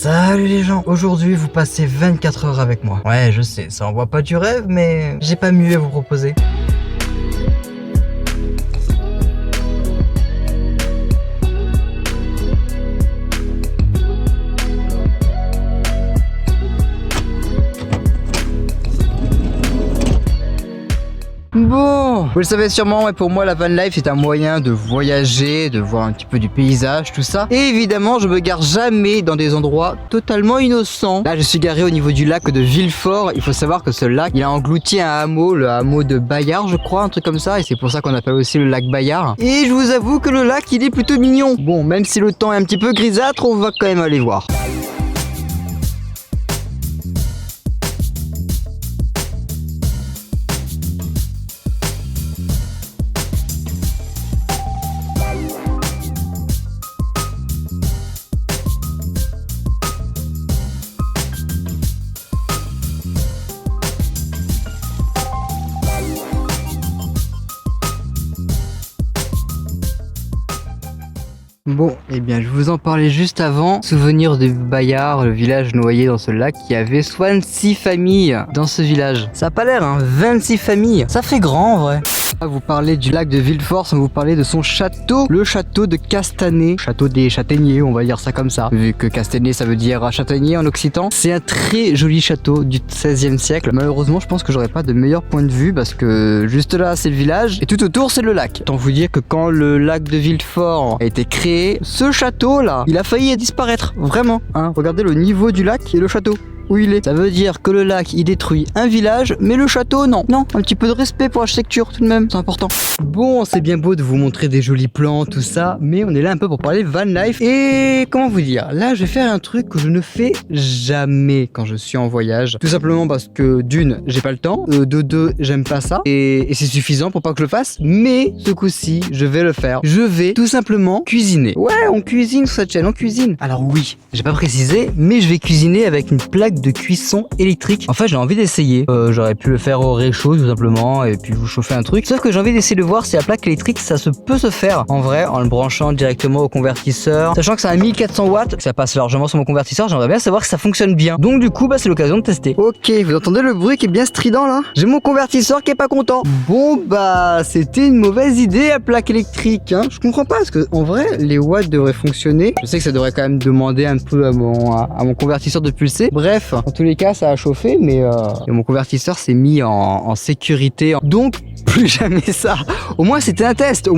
Salut les gens, aujourd'hui vous passez 24 heures avec moi. Ouais, je sais, ça envoie pas du rêve, mais j'ai pas mieux à vous proposer. Bon, vous le savez sûrement, et pour moi la van life c'est un moyen de voyager, de voir un petit peu du paysage, tout ça. Et évidemment, je me gare jamais dans des endroits totalement innocents. Là, je suis garé au niveau du lac de Villefort. Il faut savoir que ce lac, il a englouti un hameau, le hameau de Bayard, je crois, un truc comme ça. Et c'est pour ça qu'on appelle aussi le lac Bayard. Et je vous avoue que le lac, il est plutôt mignon. Bon, même si le temps est un petit peu grisâtre, on va quand même aller voir. Bon, eh bien, je vous en parlais juste avant. Souvenir de Bayard, le village noyé dans ce lac, qui avait 66 familles dans ce village. Ça a pas l'air, hein, 26 familles. Ça fait grand, en vrai. Vous parlez du lac de Villefort, sans vous parler de son château, le château de Castanet, château des châtaigniers, on va dire ça comme ça, vu que Castanet ça veut dire châtaignier en occitan. C'est un très joli château du 16e siècle. Malheureusement, je pense que j'aurais pas de meilleur point de vue parce que juste là c'est le village et tout autour c'est le lac. Autant vous dire que quand le lac de Villefort a été créé, ce château là, il a failli disparaître, vraiment. Hein. Regardez le niveau du lac et le château. Où il est. Ça veut dire que le lac il détruit un village, mais le château non. Non, un petit peu de respect pour l'architecture tout de même, c'est important. Bon, c'est bien beau de vous montrer des jolis plans, tout ça, mais on est là un peu pour parler van life. Et comment vous dire, là je vais faire un truc que je ne fais jamais quand je suis en voyage. Tout simplement parce que d'une, j'ai pas le temps, de deux, j'aime pas ça, et c'est suffisant pour pas que je le fasse. Mais ce coup-ci, je vais le faire. Je vais tout simplement cuisiner. Ouais, on cuisine sur cette chaîne, on cuisine. Alors oui, j'ai pas précisé, mais je vais cuisiner avec une plaque de cuisson électrique. En fait, j'ai envie d'essayer. J'aurais pu le faire au réchaud tout simplement et puis vous chauffer un truc. Sauf que j'ai envie d'essayer de voir si la plaque électrique ça peut se faire en vrai en le branchant directement au convertisseur. Sachant que c'est un 1400 watts, que ça passe largement sur mon convertisseur, j'aimerais bien savoir que ça fonctionne bien. Donc du coup, c'est l'occasion de tester. Ok, vous entendez le bruit qui est bien strident là? J'ai mon convertisseur qui est pas content. Bon c'était une mauvaise idée la plaque électrique. Hein. Je comprends pas parce que en vrai, les watts devraient fonctionner. Je sais que ça devrait quand même demander un peu à mon convertisseur de pulser. Bref. En tous les cas, ça a chauffé, mais mon convertisseur s'est mis en sécurité. Donc, plus jamais ça. Au moins, c'était un test.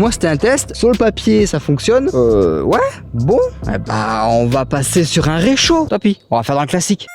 Sur le papier, ça fonctionne. Ouais. Bon. Eh ben, on va passer sur un réchaud. Tant pis. On va faire dans le classique.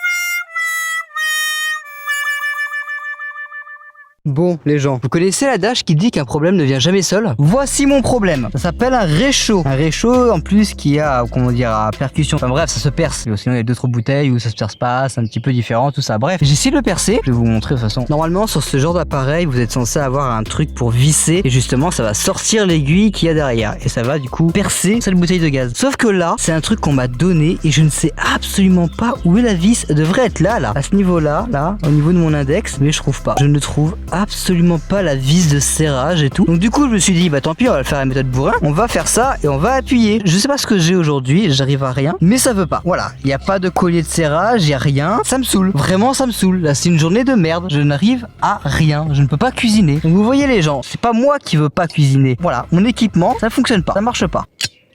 Bon, les gens, vous connaissez l'adage qui dit qu'un problème ne vient jamais seul? Voici mon problème. Ça s'appelle un réchaud. Un réchaud, en plus, qui a, comment dire, à percussion. Enfin bref, ça se perce. Sinon, il y a d'autres bouteilles où ça se perce pas, c'est un petit peu différent, tout ça. Bref, j'ai essayé de le percer. Je vais vous montrer de toute façon. Normalement, sur ce genre d'appareil, vous êtes censé avoir un truc pour visser. Et justement, ça va sortir l'aiguille qu'il y a derrière. Et ça va, du coup, percer cette bouteille de gaz. Sauf que là, c'est un truc qu'on m'a donné et je ne sais absolument pas où est la vis. Elle devrait être là, à ce niveau-là, là, au niveau de mon index. Mais je trouve pas. Je ne trouve absolument pas la vis de serrage et tout. Donc du coup je me suis dit tant pis, on va le faire à la méthode bourrin, on va faire ça et on va appuyer. Je sais pas ce que j'ai aujourd'hui, j'arrive à rien, mais ça veut pas. Voilà, il n'y a pas de collier de serrage, il n'y a rien, ça me saoule, vraiment ça me saoule. Là c'est une journée de merde, je n'arrive à rien, je ne peux pas cuisiner. Donc vous voyez les gens, c'est pas moi qui veux pas cuisiner. Voilà, mon équipement, ça fonctionne pas, ça marche pas.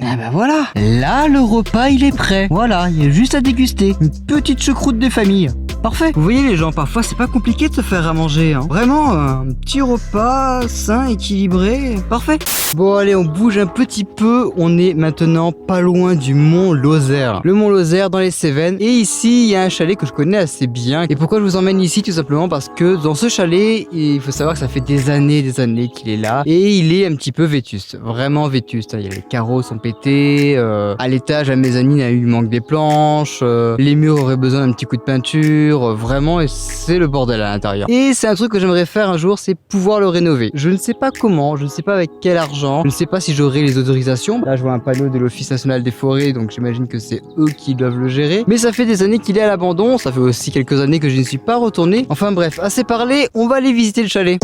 Ah bah voilà, là le repas il est prêt. Voilà, il y a juste à déguster. Une petite choucroute des familles. Parfait. Vous voyez les gens, parfois c'est pas compliqué de se faire à manger. Hein. Vraiment, un petit repas sain, équilibré. Parfait. Bon allez, on bouge un petit peu. On est maintenant pas loin du mont Lozère. Le mont Lozère dans les Cévennes. Et ici, il y a un chalet que je connais assez bien. Et pourquoi je vous emmène ici? Tout simplement parce que dans ce chalet, il faut savoir que ça fait des années qu'il est là. Et il est un petit peu vétuste. Vraiment vétuste. Il y a les carreaux sont pétés. À l'étage, la mezzanine, il manque des planches. Les murs auraient besoin d'un petit coup de peinture. Vraiment, et c'est le bordel à l'intérieur. Et c'est un truc que j'aimerais faire un jour, c'est pouvoir le rénover. Je ne sais pas comment, je ne sais pas avec quel argent, je ne sais pas si j'aurai les autorisations. Là, je vois un panneau de l'Office national des forêts, donc j'imagine que c'est eux qui doivent le gérer. Mais ça fait des années qu'il est à l'abandon, ça fait aussi quelques années que je n'y suis pas retourné. Enfin bref, assez parlé, on va aller visiter le chalet.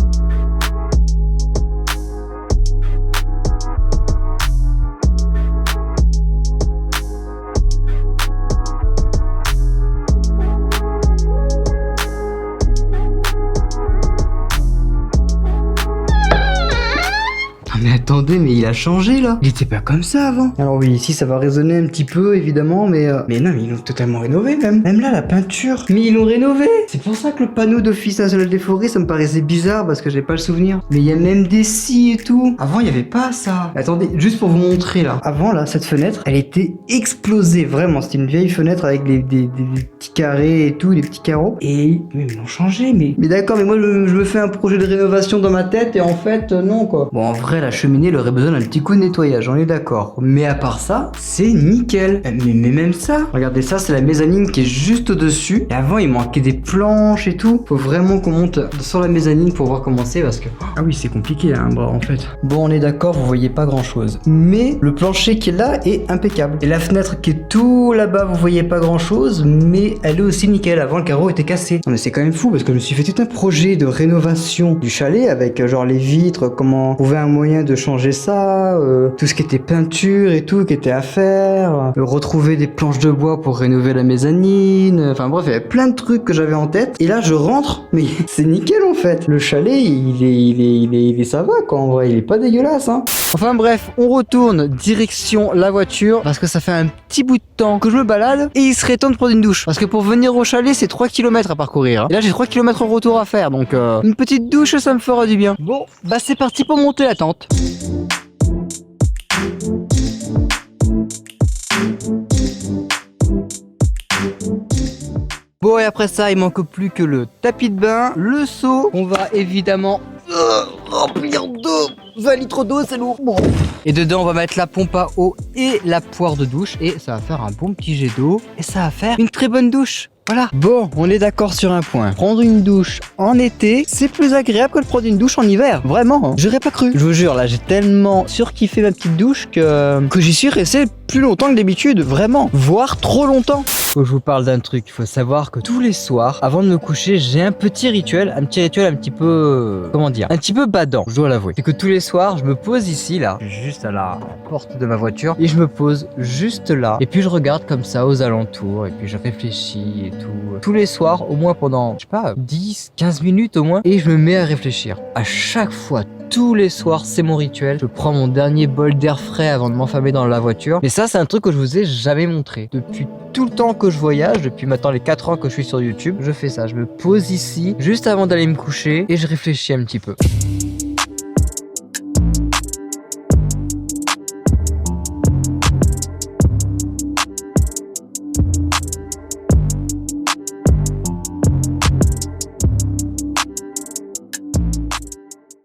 Mais attendez, mais il a changé là. Il était pas comme ça avant. Alors oui, ici ça va résonner un petit peu évidemment, mais non, mais ils l'ont totalement rénové même. Même là, la peinture. Mais ils l'ont rénové. C'est pour ça que le panneau d'Office national des forêts, ça me paraissait bizarre parce que j'ai pas le souvenir. Mais il y a même des scies et tout. Avant, il y avait pas ça. Attendez, juste pour vous montrer là. Avant là, cette fenêtre, elle était explosée vraiment. C'était une vieille fenêtre avec des petits carrés et tout, des petits carreaux. Et mais ils l'ont changé. Mais d'accord, mais moi je me fais un projet de rénovation dans ma tête et en fait non quoi. Bon, en vrai, la cheminée elle aurait besoin d'un petit coup de nettoyage, on est d'accord. Mais à part ça, c'est nickel. Mais même ça, regardez ça, c'est la mezzanine qui est juste au-dessus. Et avant, il manquait des planches et tout. Faut vraiment qu'on monte sur la mezzanine pour voir comment c'est parce que ah oui, c'est compliqué hein, en fait. Bon, on est d'accord, vous voyez pas grand-chose. Mais le plancher qui est là est impeccable. Et la fenêtre qui est tout là-bas, vous voyez pas grand-chose, mais elle est aussi nickel. Avant, le carreau était cassé. Non, mais c'est quand même fou parce que je me suis fait tout un projet de rénovation du chalet avec genre les vitres, comment trouver un moyen de changer ça, tout ce qui était peinture et tout qui était à faire, retrouver des planches de bois pour rénover la mezzanine, enfin bref, il y avait plein de trucs que j'avais en tête. Et là, je rentre, mais c'est nickel en fait. Le chalet, il est ça va quoi en vrai, il est pas dégueulasse hein. Enfin bref, on retourne direction la voiture parce que ça fait un petit bout de temps que je me balade et il serait temps de prendre une douche. Parce que pour venir au chalet, c'est 3 km à parcourir. Hein. Et là, j'ai 3 km en retour à faire, donc une petite douche, ça me fera du bien. Bon, bah c'est parti pour monter la tente. Bon, et après ça, il manque plus que le tapis de bain, le seau. On va évidemment remplir d'eau. 20 litres d'eau, c'est lourd. Bon. Et dedans, on va mettre la pompe à eau et la poire de douche. Et ça va faire un bon petit jet d'eau. Et ça va faire une très bonne douche. Voilà. Bon, on est d'accord sur un point. Prendre une douche en été, c'est plus agréable que de prendre une douche en hiver. Vraiment. J'aurais pas cru. Je vous jure, là, j'ai tellement surkiffé ma petite douche que j'y suis resté plus longtemps que d'habitude. Vraiment. Voire trop longtemps. Faut que je vous parle d'un truc. Il faut savoir que tous les soirs, avant de me coucher, j'ai un petit rituel un petit peu... comment dire? Un petit peu badant, je dois l'avouer. C'est que tous les soirs, je me pose ici, là, juste à la porte de ma voiture, et je me pose juste là. Et puis je regarde comme ça aux alentours, et puis je réfléchis et tout. Tous les soirs, au moins pendant, je sais pas, 10, 15 minutes au moins, et je me mets à réfléchir. À chaque fois, tous les soirs, c'est mon rituel. Je prends mon dernier bol d'air frais avant de m'enfermer dans la voiture. Et ça, c'est un truc que je vous ai jamais montré. Depuis tout le temps que je voyage, depuis maintenant les 4 ans que je suis sur YouTube, je fais ça. Je me pose ici, juste avant d'aller me coucher, et je réfléchis un petit peu.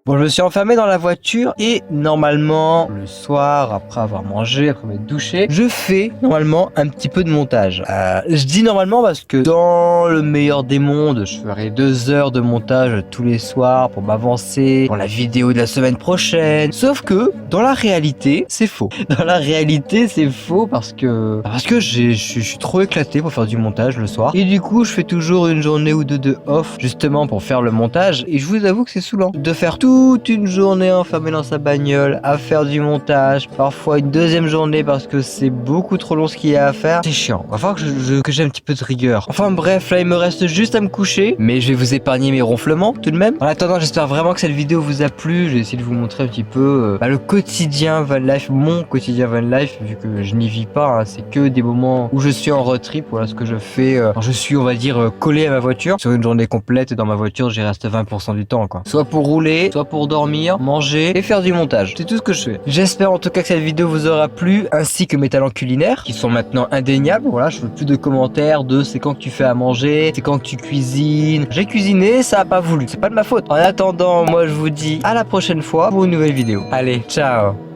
Bon, je me suis enfermé dans la voiture et normalement, le soir, après avoir mangé, après m'être douché, je fais normalement un petit peu de montage. Je dis normalement parce que dans le meilleur des mondes, je ferai 2 heures de montage tous les soirs pour m'avancer pour la vidéo de la semaine prochaine. Sauf que dans la réalité, c'est faux. Dans la réalité, c'est faux parce que je suis trop éclaté pour faire du montage le soir. Et du coup, je fais toujours une journée ou deux de off justement pour faire le montage. Et je vous avoue que c'est saoulant de faire toute une journée enfermé dans sa bagnole à faire du montage, parfois une deuxième journée parce que c'est beaucoup trop long ce qu'il y a à faire. C'est chiant, il va falloir que j'ai un petit peu de rigueur. Enfin bref, là il me reste juste à me coucher, mais je vais vous épargner mes ronflements tout de même. En attendant, j'espère vraiment que cette vidéo vous a plu. J'ai essayé de vous montrer un petit peu le quotidien van life, mon quotidien van life, vu que je n'y vis pas, hein. C'est que des moments où je suis en road trip, voilà ce que je fais. Quand je suis, on va dire, collé à ma voiture. Sur une journée complète dans ma voiture, j'y reste 20% du temps quoi. Soit pour rouler, soit pour dormir, manger et faire du montage. C'est tout ce que je fais. J'espère en tout cas que cette vidéo vous aura plu, ainsi que mes talents culinaires qui sont maintenant indéniables. Voilà, je veux plus de commentaires de c'est quand que tu fais à manger, c'est quand que tu cuisines. J'ai cuisiné, ça a pas voulu. C'est pas de ma faute. En attendant, moi je vous dis à la prochaine fois pour une nouvelle vidéo. Allez, ciao.